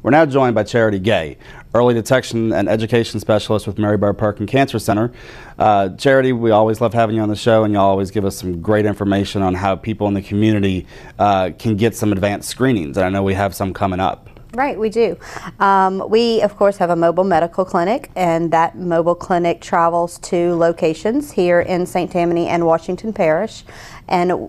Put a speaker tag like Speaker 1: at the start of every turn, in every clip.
Speaker 1: We're now joined by Charity Gay, Early Detection and Education Specialist with Mary Bird Perkin Cancer Center. Charity, we always love having you on the show, and you always give us some great information on how people in the community can get some advanced screenings, and I know we have some coming up.
Speaker 2: Right, we do. We, of course, have a mobile medical clinic, and that mobile clinic travels to locations here in St. Tammany and Washington Parish. And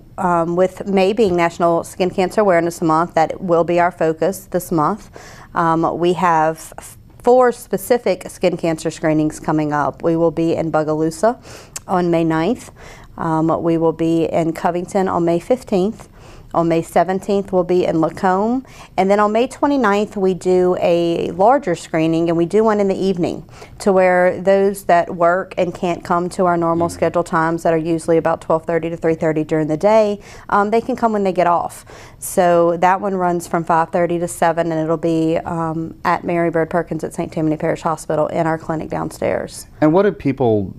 Speaker 2: with May being National Skin Cancer Awareness Month, that will be our focus this month. We have 4 specific skin cancer screenings coming up. We will be in Bogalusa on May 9th. We will be in Covington on May 15th. On May 17th, we'll be in Lacombe. And then on May 29th, we do a larger screening, and we do one in the evening to where those that work and can't come to our normal scheduled times that are usually about 12:30 to 3:30 during the day, they can come when they get off. So that one runs from 5:30 to 7, and it'll be at Mary Bird Perkins at St. Tammany Parish Hospital in our clinic downstairs.
Speaker 1: And what do people...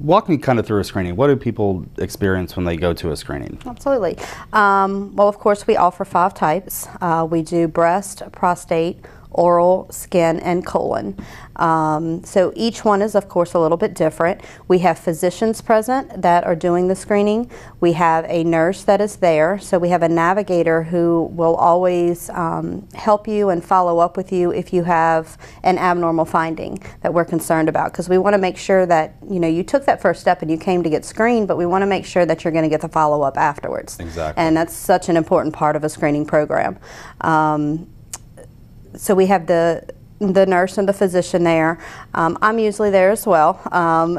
Speaker 1: Walk me kind of through a screening. What do people experience when they go to a screening?
Speaker 2: Absolutely. Well, of course, we offer 5 types. We do breast, prostate, oral, skin, and colon. So each one is, of course, a little bit different. We have physicians present that are doing the screening. We have a nurse that is there. So we have a navigator who will always help you and follow up with you if you have an abnormal finding that we're concerned about, because we want to make sure that you took that first step and you came to get screened, but we want to make sure that you're going to get the follow-up afterwards.
Speaker 1: Exactly.
Speaker 2: And that's such an important part of a screening program. So we have the nurse and the physician there. I'm usually there as well,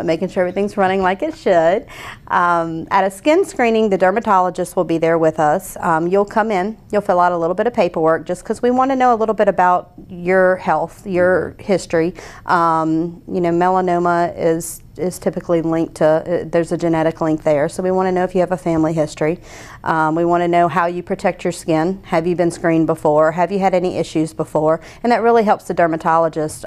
Speaker 2: making sure everything's running like it should. At a skin screening, the dermatologist will be there with us. You'll come in, you'll fill out a little bit of paperwork just because we want to know a little bit about your health, your history. Melanoma is typically linked to, there's a genetic link there, so we want to know if you have a family history. We want to know how you protect your skin. Have you been screened before? Have you had any issues before? And that really helps the dermatologist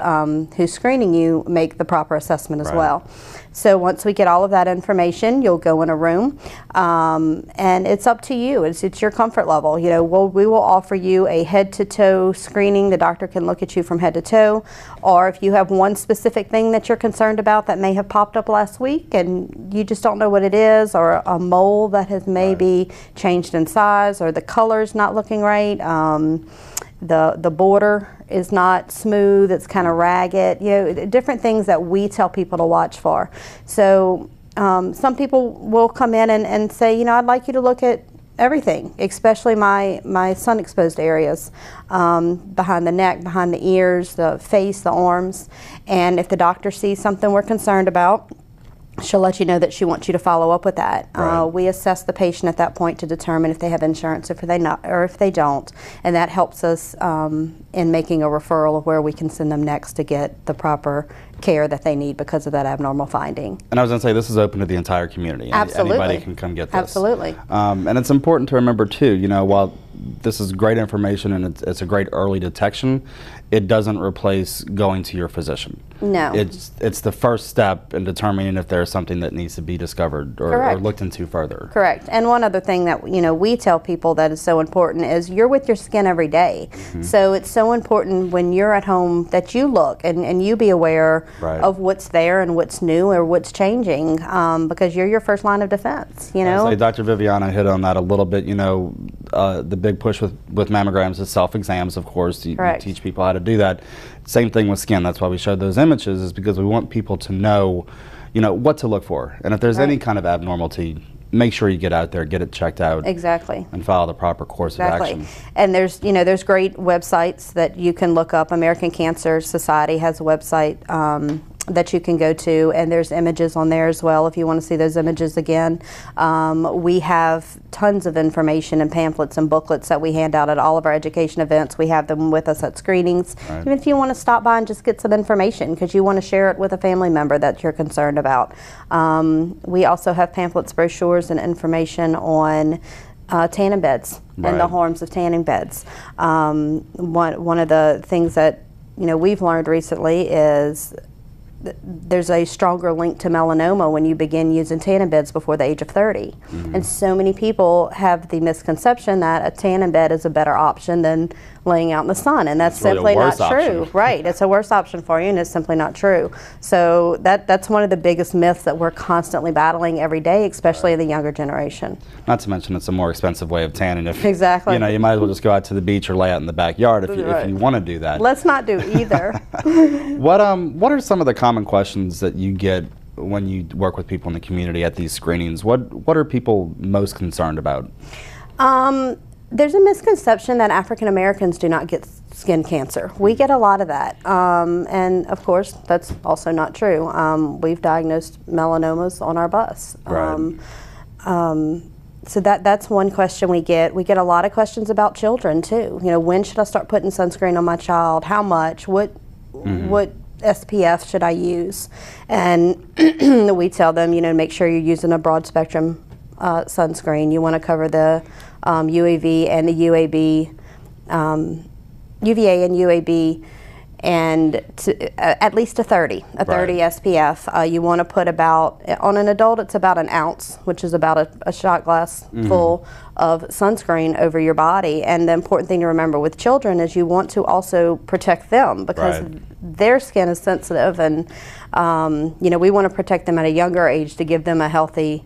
Speaker 2: who's screening you make the proper assessment as well. So once we get all of that information, you'll go in a room, and it's up to you. It's your comfort level. We will offer you a head-to-toe screening. The doctor can look at you from head to toe, or if you have one specific thing that you're concerned about that may have popped up last week and you just don't know what it is, or a mole that has maybe changed in size, or the color's not looking right, the border is not smooth, it's kind of ragged, different things that we tell people to watch for. So some people will come in and say, I'd like you to look at everything, especially my sun-exposed areas, behind the neck, behind the ears, the face, the arms. And if the doctor sees something we're concerned about, she'll let you know that she wants you to follow up with that. We assess the patient at that point to determine if they have insurance, if they don't, and that helps us in making a referral of where we can send them next to get the proper care that they need because of that abnormal finding.
Speaker 1: And I was going to say, this is open to the entire community.
Speaker 2: Absolutely.
Speaker 1: Anybody can come get this.
Speaker 2: Absolutely.
Speaker 1: And it's important to remember too, while this is great information and it's a great early detection, it doesn't replace going to your physician.
Speaker 2: No.
Speaker 1: It's the first step in determining if there's something that needs to be discovered or looked into further.
Speaker 2: Correct. And one other thing that we tell people that is so important is you're with your skin every day. So it's so important when you're at home that you look and you be aware of what's there and what's new or what's changing, because you're your first line of defense.
Speaker 1: Dr. Viviana hit on that a little bit. The big push with mammograms is self-exams, of course. You teach people how to do that. Same thing with skin. That's why we showed those images, is because we want people to know, what to look for. And if there's any kind of abnormality, make sure you get out there, get it checked out.
Speaker 2: Exactly.
Speaker 1: And follow the proper course of action.
Speaker 2: And there's great websites that you can look up. American Cancer Society has a website that you can go to, and there's images on there as well if you want to see those images again. We have tons of information and pamphlets and booklets that we hand out at all of our education events. We have them with us at screenings. Even if you want to stop by and just get some information because you want to share it with a family member that you're concerned about. We also have pamphlets, brochures, and information on tanning beds and the harms of tanning beds. One of the things that we've learned recently is there's a stronger link to melanoma when you begin using tanning beds before the age of 30. And so many people have the misconception that a tanning bed is a better option than laying out in the sun, and that's
Speaker 1: really
Speaker 2: simply not true.
Speaker 1: Option.
Speaker 2: Right, it's a worse option for you, and it's simply not true. So that's one of the biggest myths that we're constantly battling every day, especially in the younger generation.
Speaker 1: Not to mention it's a more expensive way of tanning. If,
Speaker 2: exactly.
Speaker 1: You know, you might as well just go out to the beach or lay out in the backyard if you want to do that.
Speaker 2: Let's not do either.
Speaker 1: What are some of the common questions that you get when you work with people in the community at these screenings? What are people most concerned about?
Speaker 2: There's a misconception that African Americans do not get skin cancer. We get a lot of that, and of course that's also not true. We've diagnosed melanomas on our bus.
Speaker 1: Right.
Speaker 2: So that's one question we get. We get a lot of questions about children too. You know, when should I start putting sunscreen on my child? How much? What SPF should I use? And we tell them, you know, make sure you're using a broad spectrum sunscreen. You want to cover the UAV and the UAB, UVA and UAB, and at least a 30 SPF. You want to put about, on an adult it's about an ounce, which is about a shot glass full of sunscreen over your body. And the important thing to remember with children is you want to also protect them, because their skin is sensitive, and you know, we want to protect them at a younger age to give them a healthy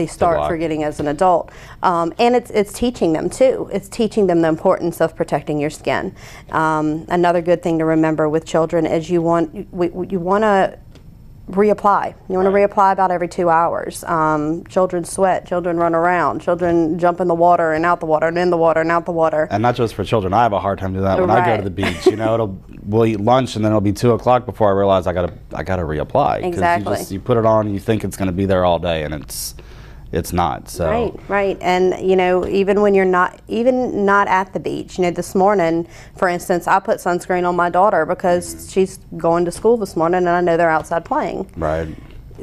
Speaker 2: start for getting as an adult. And it's teaching them too. It's teaching them the importance of protecting your skin. Another good thing to remember with children is you want to reapply. You want to reapply about every 2 hours. Children sweat, children run around, children jump in the water and out the water and in the water and out the water.
Speaker 1: And not just for children. I have a hard time doing that when I go to the beach. You know, we'll eat lunch and then it'll be 2 o'clock before I realize I gotta reapply.
Speaker 2: Exactly.
Speaker 1: You put it on and you think it's going to be there all day, and it's not. So
Speaker 2: right. And you know, even when you're not at the beach, you know, this morning, for instance, I put sunscreen on my daughter because she's going to school this morning, and I know they're outside playing.
Speaker 1: Right.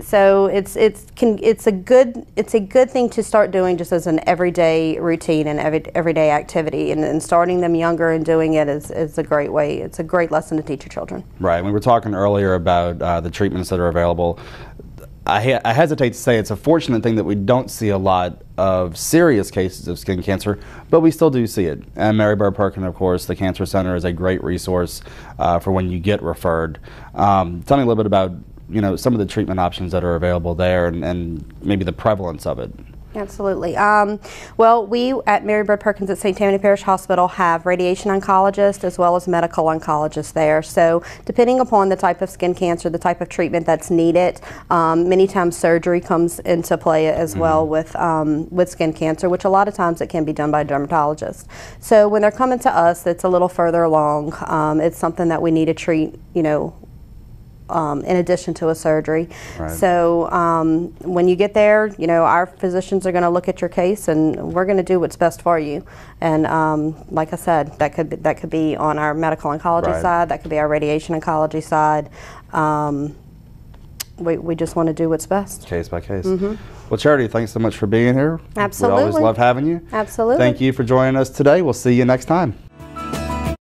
Speaker 2: So it's a good thing to start doing just as an everyday routine and everyday activity, and starting them younger and doing it is a great way. It's a great lesson to teach your children.
Speaker 1: Right. We were talking earlier about the treatments that are available. I hesitate to say it's a fortunate thing that we don't see a lot of serious cases of skin cancer, but we still do see it. And Mary Bird Perkin, of course, the Cancer Center is a great resource for when you get referred. Tell me a little bit about, you know, some of the treatment options that are available there, and maybe the prevalence of it.
Speaker 2: Absolutely. Well, we at Mary Bird Perkins at St. Tammany Parish Hospital have radiation oncologists as well as medical oncologists there. So depending upon the type of skin cancer, the type of treatment that's needed, many times surgery comes into play as well with skin cancer, which a lot of times it can be done by a dermatologist. So when they're coming to us, it's a little further along. It's something that we need to treat, you know, in addition to a surgery.
Speaker 1: Right.
Speaker 2: So when you get there, you know, our physicians are going to look at your case, and we're going to do what's best for you. And like I said, that could be on our medical oncology side, that could be our radiation oncology side. We just want to do what's best.
Speaker 1: Case by case. Well, Charity, thanks so much for being here.
Speaker 2: Absolutely.
Speaker 1: We always love having you.
Speaker 2: Absolutely.
Speaker 1: Thank you for joining us today. We'll see you next time.